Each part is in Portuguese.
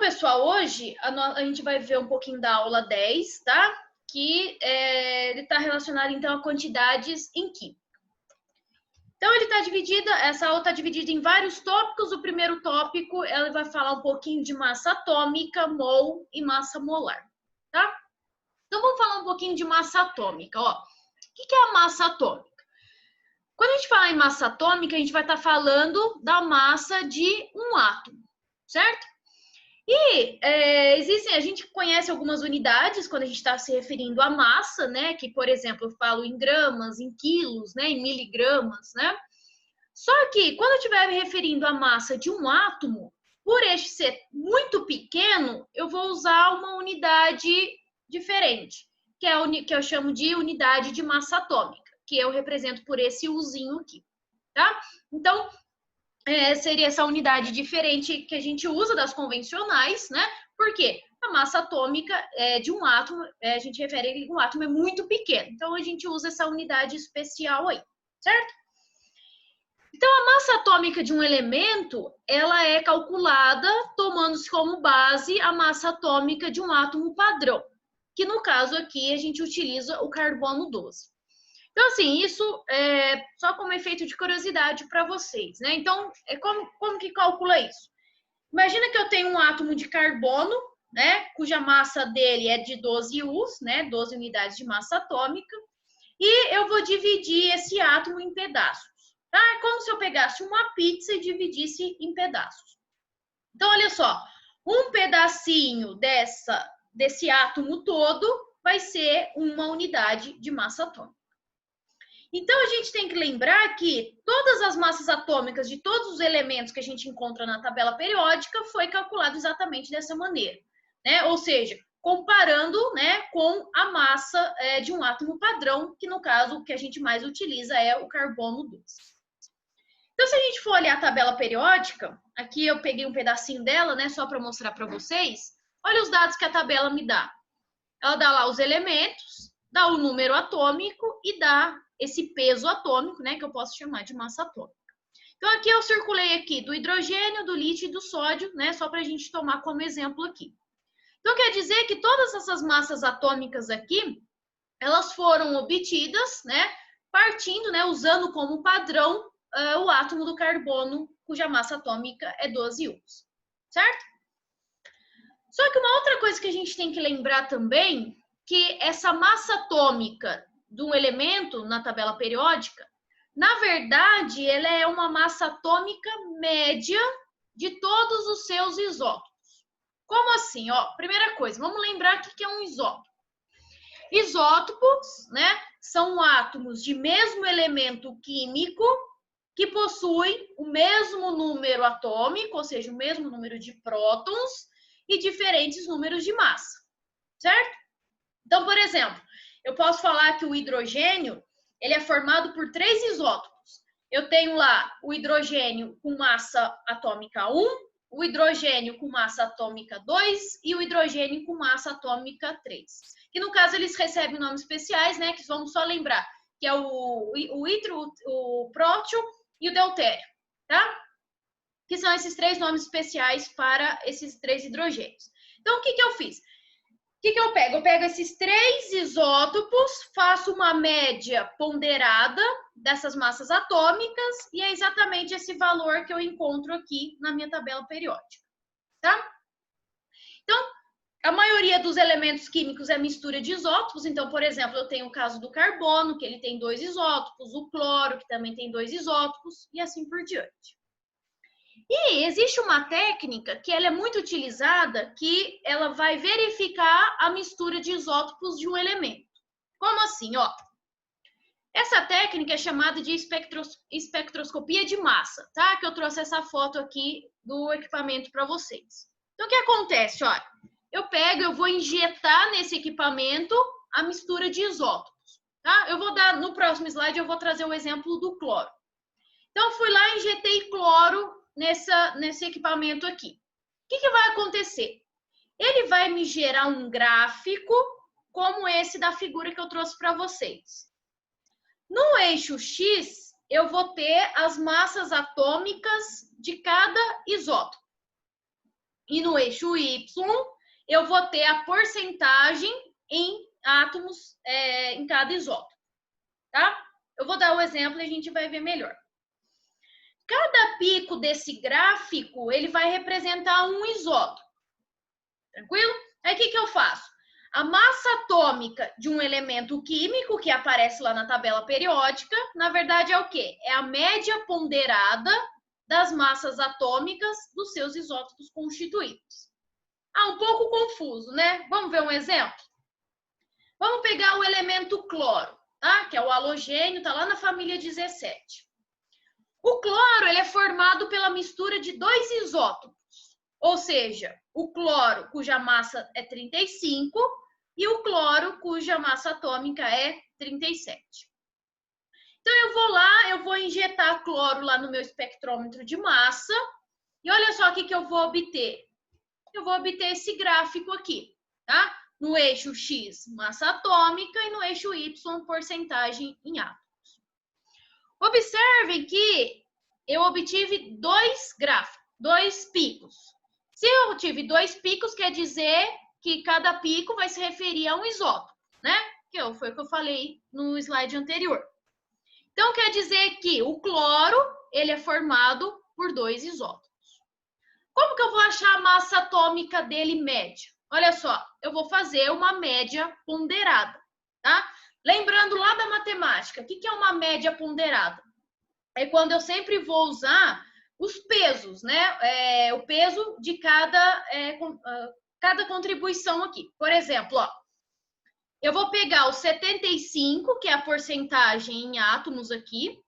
pessoal, hoje a gente vai ver um pouquinho da aula 10, tá? Que ele está relacionado, então, a quantidades em química. Então, essa aula está dividida em vários tópicos. O primeiro tópico, ela vai falar um pouquinho de massa atômica, mol e massa molar, tá? Então, vamos falar um pouquinho de massa atômica, ó. O que é a massa atômica? Quando a gente fala em massa atômica, a gente vai estar falando da massa de um átomo, certo? E a gente conhece algumas unidades quando a gente está se referindo à massa, né? Que, por exemplo, eu falo em gramas, em quilos, né? Em miligramas, né? Só que quando eu estiver me referindo à massa de um átomo, por este ser muito pequeno, eu vou usar uma unidade diferente, que eu chamo de unidade de massa atômica, que eu represento por esse Uzinho aqui, tá? Então, seria essa unidade diferente que a gente usa das convencionais, né? Porque a massa atômica de um átomo, a gente refere que um átomo é muito pequeno. Então, a gente usa essa unidade especial aí, certo? Então, a massa atômica de um elemento, ela é calculada tomando-se como base a massa atômica de um átomo padrão, que no caso aqui a gente utiliza o carbono 12. Então, assim, isso é só como efeito de curiosidade para vocês, né? Então, como que calcula isso? Imagina que eu tenho um átomo de carbono, né? Cuja massa dele é de 12 Us, né? 12 unidades de massa atômica. E eu vou dividir esse átomo em pedaços, tá? É como se eu pegasse uma pizza e dividisse em pedaços. Então, olha só. Um pedacinho desse átomo todo vai ser uma unidade de massa atômica. Então, a gente tem que lembrar que todas as massas atômicas de todos os elementos que a gente encontra na tabela periódica foi calculado exatamente dessa maneira, né? Ou seja, comparando, né, com a massa de um átomo padrão, que no caso o que a gente mais utiliza é o carbono 12. Então, se a gente for olhar a tabela periódica, aqui eu peguei um pedacinho dela, né, só para mostrar para vocês. Olha os dados que a tabela me dá. Ela dá lá os elementos, dá o número atômico e dá esse peso atômico, né, que eu posso chamar de massa atômica. Então, aqui eu circulei aqui do hidrogênio, do lítio e do sódio, né, só para a gente tomar como exemplo aqui. Então, quer dizer que todas essas massas atômicas aqui, elas foram obtidas, né, partindo, né, usando como padrão o átomo do carbono, cuja massa atômica é 12 Us, certo? Só que uma outra coisa que a gente tem que lembrar também, que essa massa atômica de um elemento na tabela periódica, na verdade, ela é uma massa atômica média de todos os seus isótopos. Como assim? Ó, primeira coisa, vamos lembrar o que é um isótopo. Isótopos, né, são átomos de mesmo elemento químico que possuem o mesmo número atômico, ou seja, o mesmo número de prótons, e diferentes números de massa, certo? Então, por exemplo, eu posso falar que o hidrogênio ele é formado por 3 isótopos. Eu tenho lá o hidrogênio com massa atômica 1, o hidrogênio com massa atômica 2 e o hidrogênio com massa atômica 3. Que no caso eles recebem nomes especiais, né? Que vamos só lembrar, que é o ítrio, o prótio e o deutério, tá? Que são esses 3 nomes especiais para esses 3 hidrogênios. Então, o que eu fiz? O que eu pego? Eu pego esses 3 isótopos, faço uma média ponderada dessas massas atômicas e é exatamente esse valor que eu encontro aqui na minha tabela periódica, tá? Então, a maioria dos elementos químicos é mistura de isótopos. Então, por exemplo, eu tenho o caso do carbono, que ele tem 2 isótopos, o cloro, que também tem 2 isótopos, e assim por diante. E existe uma técnica que ela é muito utilizada, que ela vai verificar a mistura de isótopos de um elemento. Como assim? Ó, essa técnica é chamada de espectroscopia de massa, tá? Que eu trouxe essa foto aqui do equipamento para vocês. Então, o que acontece? Olha, eu vou injetar nesse equipamento a mistura de isótopos, tá? Eu vou dar, no próximo slide, eu vou trazer o exemplo do cloro. Então, eu fui lá e injetei cloro nesse equipamento aqui. O que vai acontecer? Ele vai me gerar um gráfico como esse da figura que eu trouxe para vocês. No eixo X, eu vou ter as massas atômicas de cada isótopo. E no eixo Y, eu vou ter a porcentagem em átomos em cada isótopo, tá? Eu vou dar o exemplo e a gente vai ver melhor. Cada pico desse gráfico, ele vai representar um isótopo. Tranquilo? Aí, o que eu faço? A massa atômica de um elemento químico, que aparece lá na tabela periódica, na verdade é o quê? É a média ponderada das massas atômicas dos seus isótopos constituídos. Um pouco confuso, né? Vamos ver um exemplo? Vamos pegar o elemento cloro, tá? Que é o halogênio, tá lá na família 17. O cloro, ele é formado pela mistura de dois isótopos, ou seja, o cloro cuja massa é 35 e o cloro cuja massa atômica é 37. Então, eu vou lá, eu vou injetar cloro lá no meu espectrômetro de massa e olha só o que eu vou obter. Eu vou obter esse gráfico aqui, tá? No eixo X, massa atômica, e no eixo Y, porcentagem em átomos. Observem que eu obtive dois gráficos, dois picos. Se eu tive dois picos, quer dizer que cada pico vai se referir a um isótopo, né? Que foi o que eu falei no slide anterior. Então, quer dizer que o cloro, ele é formado por dois isótopos. Como que eu vou achar a massa atômica dele média? Olha só, eu vou fazer uma média ponderada, tá? Lembrando lá da matemática, o que é uma média ponderada? É quando eu sempre vou usar os pesos, né? O peso de cada contribuição aqui. Por exemplo, ó, eu vou pegar o 75, que é a porcentagem em átomos aqui,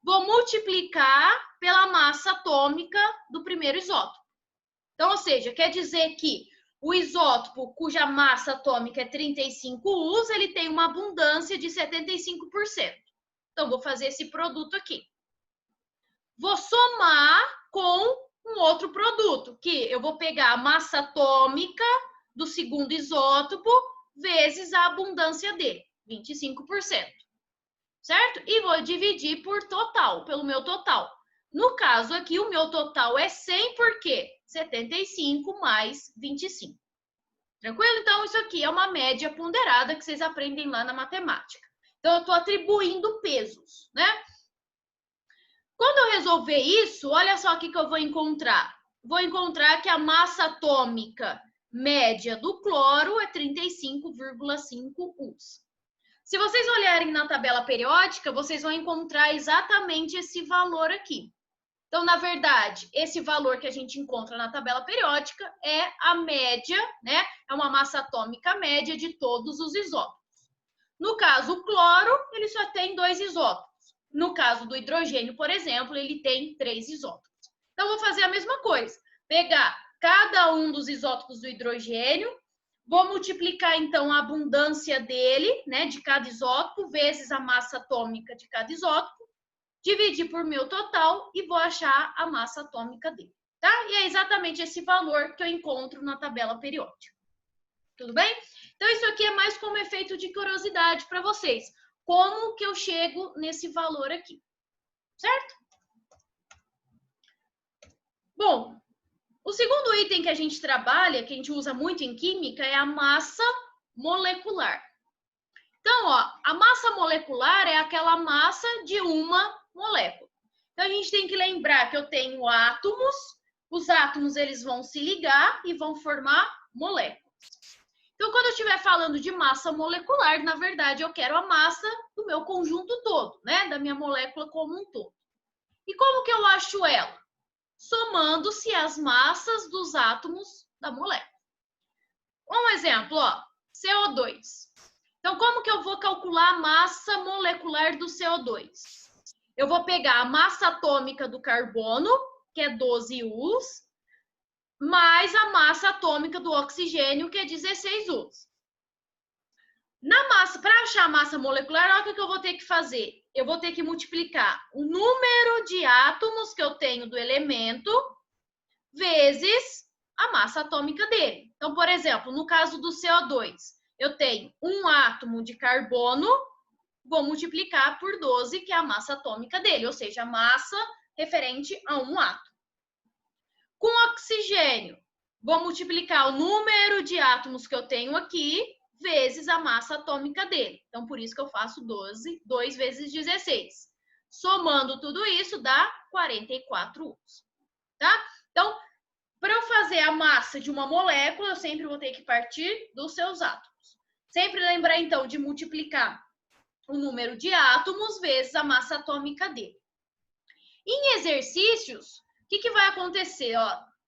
vou multiplicar pela massa atômica do primeiro isótopo. Então, ou seja, quer dizer que o isótopo cuja massa atômica é 35 U, ele tem uma abundância de 75%. Então, vou fazer esse produto aqui. Vou somar com um outro produto, que eu vou pegar a massa atômica do segundo isótopo vezes a abundância dele, 25%. Certo? E vou dividir por total, pelo meu total. No caso aqui, o meu total é 100, por quê? 75 mais 25. Tranquilo? Então, isso aqui é uma média ponderada que vocês aprendem lá na matemática. Então, eu estou atribuindo pesos, né? Quando eu resolver isso, olha só o que eu vou encontrar. Vou encontrar que a massa atômica média do cloro é 35,5 US. Se vocês olharem na tabela periódica, vocês vão encontrar exatamente esse valor aqui. Então, na verdade, esse valor que a gente encontra na tabela periódica é a média, né? É uma massa atômica média de todos os isótopos. No caso, o cloro, ele só tem 2 isótopos. No caso do hidrogênio, por exemplo, ele tem 3 isótopos. Então, vou fazer a mesma coisa. Pegar cada um dos isótopos do hidrogênio, vou multiplicar, então, a abundância dele, né, de cada isótopo, vezes a massa atômica de cada isótopo, dividir por meu total e vou achar a massa atômica dele, tá? E é exatamente esse valor que eu encontro na tabela periódica. Tudo bem? Então, isso aqui é mais como efeito de curiosidade para vocês. Como que eu chego nesse valor aqui, certo? Bom, o segundo item que a gente trabalha, que a gente usa muito em química, é a massa molecular. Então, ó, a massa molecular é aquela massa de uma molécula. Então, a gente tem que lembrar que eu tenho átomos, os átomos eles vão se ligar e vão formar moléculas. Então, quando eu estiver falando de massa molecular, na verdade, eu quero a massa do meu conjunto todo, né? Da minha molécula como um todo. E como que eu acho ela? Somando-se as massas dos átomos da molécula. Um exemplo, ó, CO2. Então, como que eu vou calcular a massa molecular do CO2? Eu vou pegar a massa atômica do carbono, que é 12 US, mais a massa atômica do oxigênio, que é 16 US. Para achar a massa molecular, olha o que eu vou ter que fazer. Eu vou ter que multiplicar o número de átomos que eu tenho do elemento vezes a massa atômica dele. Então, por exemplo, no caso do CO2, eu tenho um átomo de carbono, vou multiplicar por 12, que é a massa atômica dele, ou seja, a massa referente a um átomo. Com oxigênio, vou multiplicar o número de átomos que eu tenho aqui vezes a massa atômica dele. Então, por isso que eu faço 2 vezes 16. Somando tudo isso, dá 44 joules, tá? Então, para eu fazer a massa de uma molécula, eu sempre vou ter que partir dos seus átomos. Sempre lembrar, então, de multiplicar o número de átomos vezes a massa atômica dele. Em exercícios, o que vai acontecer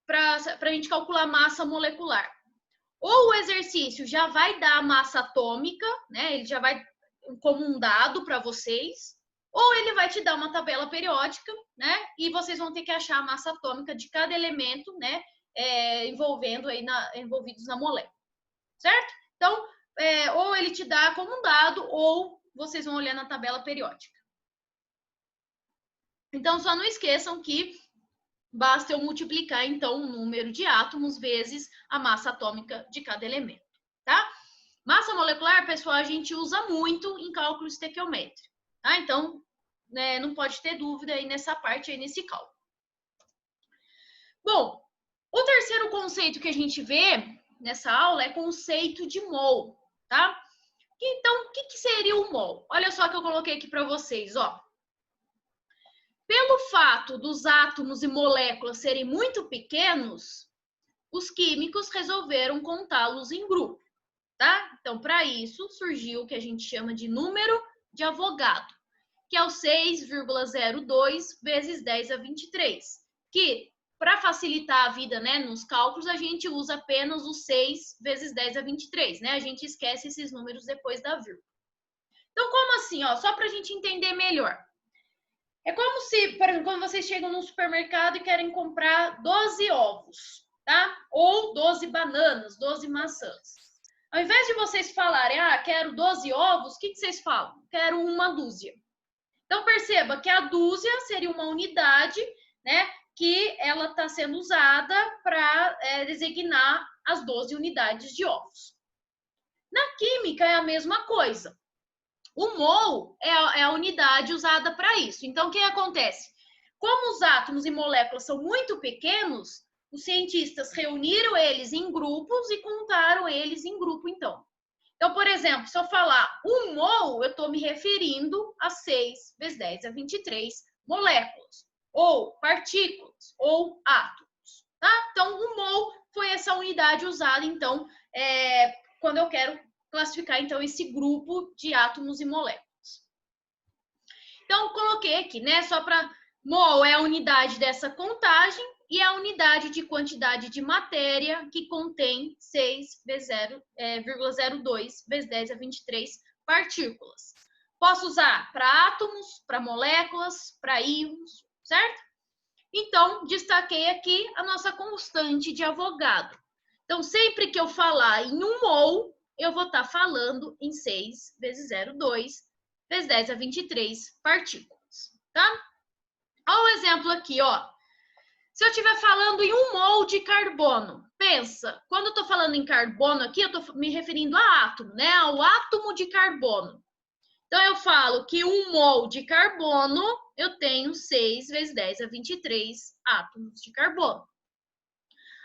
para a gente calcular a massa molecular? Ou o exercício já vai dar a massa atômica, né? Ele já vai como um dado para vocês, ou ele vai te dar uma tabela periódica, né? E vocês vão ter que achar a massa atômica de cada elemento, né? Envolvidos na molécula, certo? Então, ou ele te dá como um dado, ou vocês vão olhar na tabela periódica. Então, só não esqueçam que basta eu multiplicar, então, o número de átomos vezes a massa atômica de cada elemento, tá? Massa molecular, pessoal, a gente usa muito em cálculo estequiométrico, tá? Então, né, não pode ter dúvida aí nessa parte, aí nesse cálculo. Bom, o terceiro conceito que a gente vê nessa aula é conceito de mol, tá? Então, o que seria o mol? Olha só que eu coloquei aqui para vocês, ó. Pelo fato dos átomos e moléculas serem muito pequenos, os químicos resolveram contá-los em grupo, tá? Então, para isso, surgiu o que a gente chama de número de Avogadro, que é o 6,02 vezes 10 a 23, que, para facilitar a vida, né, nos cálculos, a gente usa apenas o 6 vezes 10 a 23, né? A gente esquece esses números depois da vírgula. Então, como assim? Ó, só para a gente entender melhor. É como se, por exemplo, quando vocês chegam no supermercado e querem comprar 12 ovos, tá? Ou 12 bananas, 12 maçãs. Ao invés de vocês falarem, quero 12 ovos, o que vocês falam? Quero uma dúzia. Então, perceba que a dúzia seria uma unidade, né? Que ela está sendo usada para designar as 12 unidades de ovos. Na química é a mesma coisa. O mol é a unidade usada para isso. Então, o que acontece? Como os átomos e moléculas são muito pequenos, os cientistas reuniram eles em grupos e contaram eles em grupo, então. Então, por exemplo, se eu falar 1 mol, eu estou me referindo a 6 vezes 10 a 23 moléculas, ou partículas, ou átomos, tá? Então, 1 mol foi essa unidade usada, então, quando eu quero classificar, então, esse grupo de átomos e moléculas. Então, coloquei aqui, né? Só para... Mol é a unidade dessa contagem e a unidade de quantidade de matéria que contém 6,02 vezes 10 a 23 partículas. Posso usar para átomos, para moléculas, para íons, certo? Então, destaquei aqui a nossa constante de Avogadro. Então, sempre que eu falar em 1 mol, eu vou estar falando em 6 vezes 0,2 vezes 10 a 23 partículas, tá? Olha o exemplo aqui, ó. Se eu estiver falando em 1 mol de carbono, pensa, quando eu estou falando em carbono aqui, eu estou me referindo a átomo, né? Ao átomo de carbono. Então, eu falo que 1 mol de carbono, eu tenho 6 vezes 10 a 23 átomos de carbono.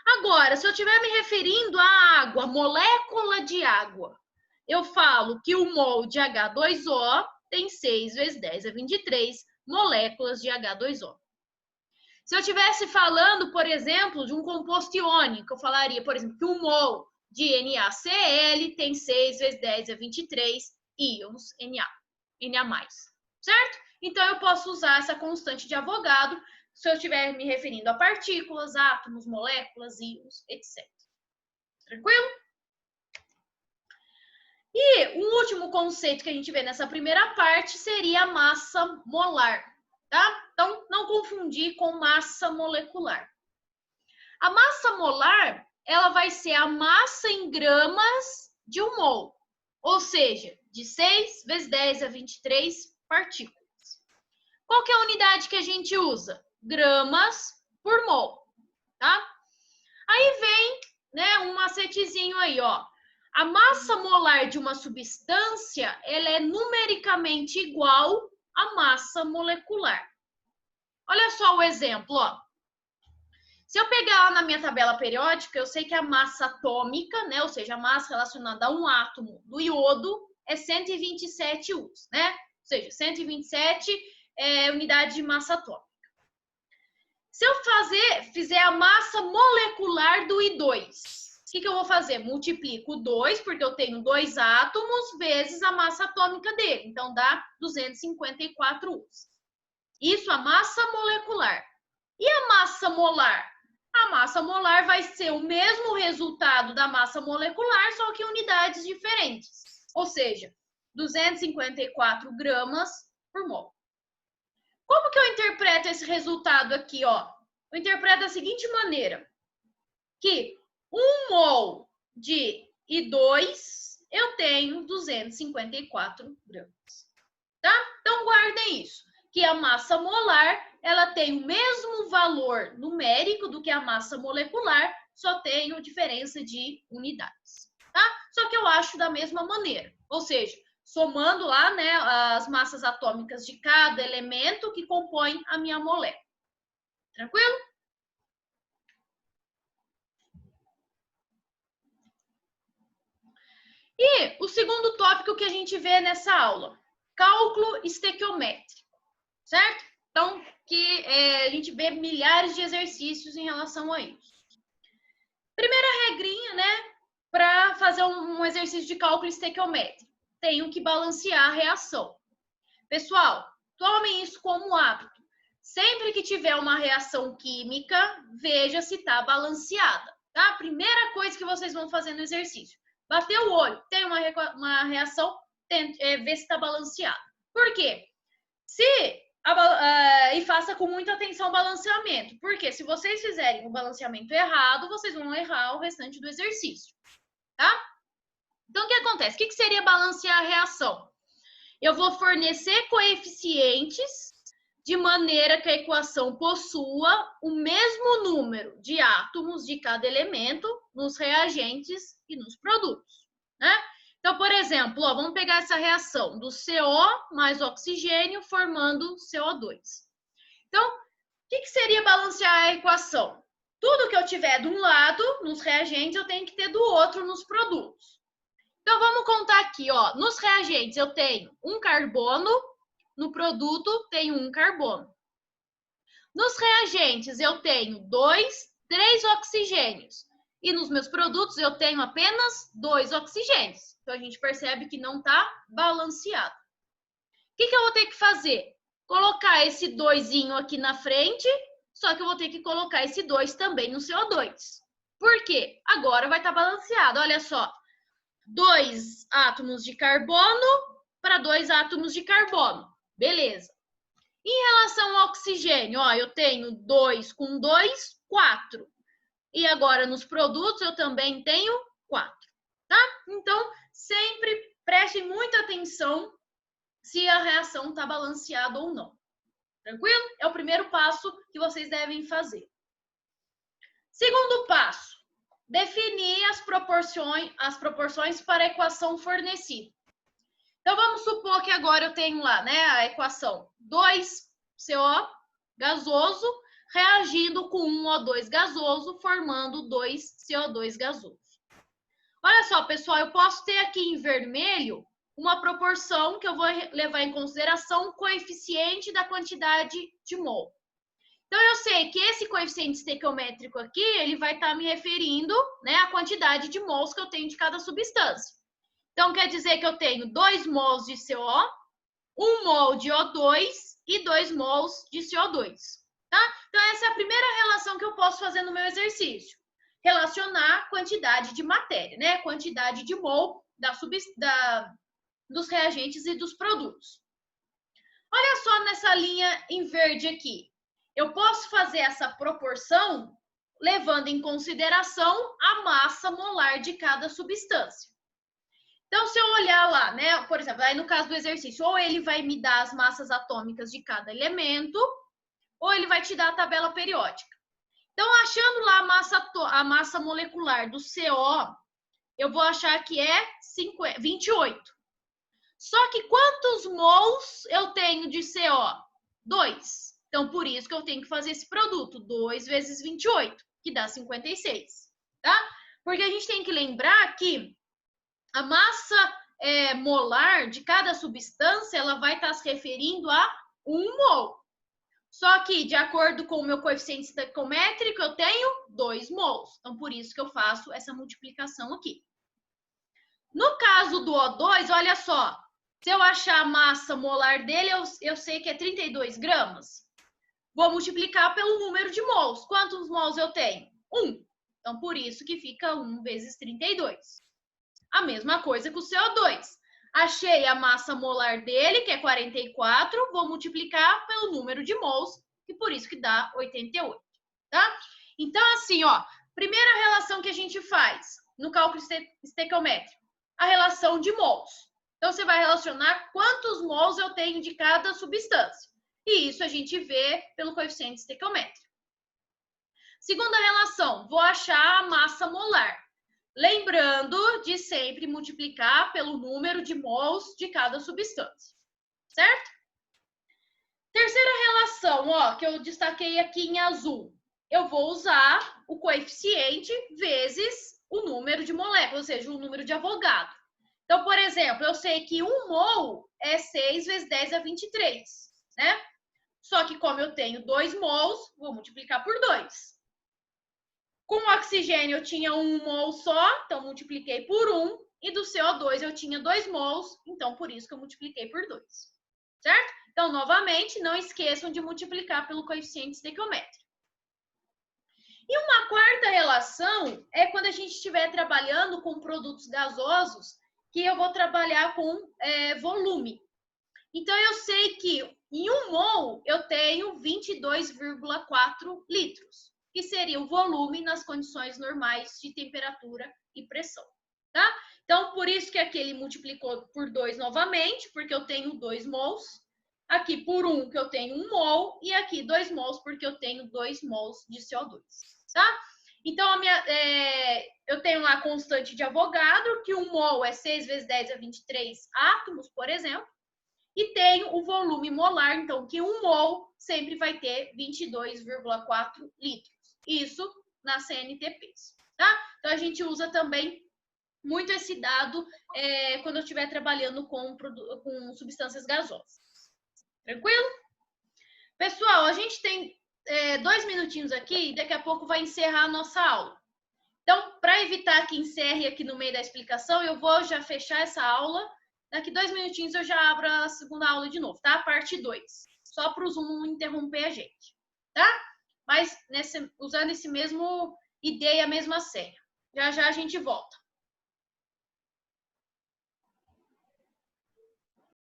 Agora, se eu estiver me referindo à água, molécula de água, eu falo que 1 mol de H2O tem 6 vezes 10 a 23 moléculas de H2O. Se eu estivesse falando, por exemplo, de um composto iônico, eu falaria, por exemplo, que 1 mol de NaCl tem 6 vezes 10 a 23 íons Na+, certo? Então, eu posso usar essa constante de Avogadro se eu estiver me referindo a partículas, átomos, moléculas, íons, etc. Tranquilo? E um último conceito que a gente vê nessa primeira parte seria a massa molar, tá? Então, não confundir com massa molecular. A massa molar, ela vai ser a massa em gramas de 1 mol, ou seja, de 6 vezes 10 a 23 partículas. Qual que é a unidade que a gente usa? Gramas por mol, tá? Aí vem, né, um macetezinho aí, ó. A massa molar de uma substância, ela é numericamente igual à massa molecular. Olha só o exemplo, ó. Se eu pegar lá na minha tabela periódica, eu sei que a massa atômica, né, ou seja, a massa relacionada a um átomo do iodo é 127 UZ, né? Ou seja, 127 unidades de massa atômica. Se eu fizer a massa molecular do I2, o que eu vou fazer? Multiplico 2, porque eu tenho 2 átomos, vezes a massa atômica dele. Então, dá 254 UZ. Isso a massa molecular. E a massa molar? A massa molar vai ser o mesmo resultado da massa molecular, só que em unidades diferentes. Ou seja, 254 gramas por mol. Como que eu interpreto esse resultado aqui, ó? Eu interpreto da seguinte maneira, que 1 mol de I2 eu tenho 254 gramas, tá? Então, guardem isso, que a massa molar, ela tem o mesmo valor numérico do que a massa molecular, só tem a diferença de unidades, tá? Só que eu acho da mesma maneira, ou seja, somando lá, né, as massas atômicas de cada elemento que compõe a minha molécula. Tranquilo? E o segundo tópico que a gente vê nessa aula, cálculo estequiométrico, certo? Então, a gente vê milhares de exercícios em relação a isso. Primeira regrinha, né, para fazer um exercício de cálculo estequiométrico, tenho que balancear a reação. Pessoal, tomem isso como hábito. Sempre que tiver uma reação química, veja se está balanceada, tá? Primeira coisa que vocês vão fazer no exercício. Bateu o olho, tem uma reação, vê se está balanceado. Por quê? E faça com muita atenção o balanceamento. Porque se vocês fizerem o balanceamento errado, vocês vão errar o restante do exercício, tá? Então, o que acontece? O que seria balancear a reação? Eu vou fornecer coeficientes de maneira que a equação possua o mesmo número de átomos de cada elemento nos reagentes e nos produtos, né? Então, por exemplo, ó, vamos pegar essa reação do CO mais oxigênio formando CO2. Então, o que seria balancear a equação? Tudo que eu tiver de um lado, nos reagentes, eu tenho que ter do outro nos produtos. Então, vamos contar aqui, ó. Nos reagentes, eu tenho um carbono, no produto, tenho um carbono. Nos reagentes, eu tenho 3 oxigênios. E nos meus produtos, eu tenho apenas 2 oxigênios. Então, a gente percebe que não está balanceado. O que eu vou ter que fazer? Colocar esse 2 aqui na frente, só que eu vou ter que colocar esse 2 também no CO2. Por quê? Agora vai estar balanceado. Olha só. 2 átomos de carbono para 2 átomos de carbono. Beleza. Em relação ao oxigênio, ó, eu tenho 2 com 2, 4. E agora nos produtos eu também tenho 4, tá? Então, sempre prestem muita atenção se a reação está balanceada ou não. Tranquilo? É o primeiro passo que vocês devem fazer. Segundo passo, definir as proporções para a equação fornecida. Então, vamos supor que agora eu tenho lá, né, a equação 2CO gasoso reagindo com 1O2 gasoso, formando 2CO2 gasoso. Olha só, pessoal, eu posso ter aqui em vermelho uma proporção que eu vou levar em consideração o coeficiente da quantidade de mol. Então, eu sei que esse coeficiente estequiométrico aqui, ele vai estar me referindo, né, à quantidade de mols que eu tenho de cada substância. Então, quer dizer que eu tenho 2 mols de CO, 1 mol de O2 e 2 mols de CO2, tá? Então, essa é a primeira relação que eu posso fazer no meu exercício. Relacionar a quantidade de matéria, né? Quantidade de mol dos reagentes e dos produtos. Olha só nessa linha em verde aqui. Eu posso fazer essa proporção levando em consideração a massa molar de cada substância. Então, se eu olhar lá, né, por exemplo, aí no caso do exercício, ou ele vai me dar as massas atômicas de cada elemento, ou ele vai te dar a tabela periódica. Então, achando lá a massa molecular do CO, eu vou achar que é 28. Só que quantos mols eu tenho de CO? 2. Então, por isso que eu tenho que fazer esse produto, 2 vezes 28, que dá 56, tá? Porque a gente tem que lembrar que a massa molar de cada substância, ela vai estar se referindo a 1 mol. Só que, de acordo com o meu coeficiente estequiométrico, eu tenho 2 mols. Então, por isso que eu faço essa multiplicação aqui. No caso do O2, olha só. Se eu achar a massa molar dele, eu sei que é 32 gramas. Vou multiplicar pelo número de mols. Quantos mols eu tenho? 1. Então, por isso que fica 1 vezes 32. A mesma coisa com o CO2. Achei a massa molar dele, que é 44, vou multiplicar pelo número de mols, e por isso que dá 88, tá? Então, assim, ó, primeira relação que a gente faz no cálculo estequiométrico, a relação de mols. Então, você vai relacionar quantos mols eu tenho de cada substância. E isso a gente vê pelo coeficiente estequiométrico. Segunda relação, vou achar a massa molar. Lembrando de sempre multiplicar pelo número de mols de cada substância, certo? Terceira relação, ó, que eu destaquei aqui em azul. Eu vou usar o coeficiente vezes o número de moléculas, ou seja, o número de Avogadro. Então, por exemplo, eu sei que 1 mol é 6 vezes 10 a 23, né? Só que como eu tenho 2 mols, vou multiplicar por 2. Com o oxigênio eu tinha 1 mol só, então multipliquei por 1. E do CO2 eu tinha 2 mols, então por isso que eu multipliquei por 2. Certo? Então, novamente, não esqueçam de multiplicar pelo coeficiente estequiométrico. E uma quarta relação é quando a gente estiver trabalhando com produtos gasosos, que eu vou trabalhar com volume. Então, eu sei que em 1 mol eu tenho 22,4 litros, que seria o volume nas condições normais de temperatura e pressão, tá? Então, por isso que aqui ele multiplicou por 2 novamente, porque eu tenho 2 mols. Aqui por 1, que eu tenho 1 mol. E aqui 2 mols, porque eu tenho 2 mols de CO2, tá? Então, eu tenho lá a constante de Avogadro, que 1 mol é 6 vezes 10 a 23 átomos, por exemplo. E tenho o volume molar, então, que 1 mol sempre vai ter 22,4 litros. Isso nas CNTPs, tá? Então, a gente usa também muito esse dado quando eu estiver trabalhando com substâncias gasosas. Tranquilo? Pessoal, a gente tem 2 minutinhos aqui e daqui a pouco vai encerrar a nossa aula. Então, para evitar que encerre aqui no meio da explicação, eu vou já fechar essa aula. Daqui 2 minutinhos eu já abro a segunda aula de novo, tá? Parte 2. Só para o Zoom não interromper a gente, tá? Mas usando esse mesmo ID e a mesma senha. Já já a gente volta.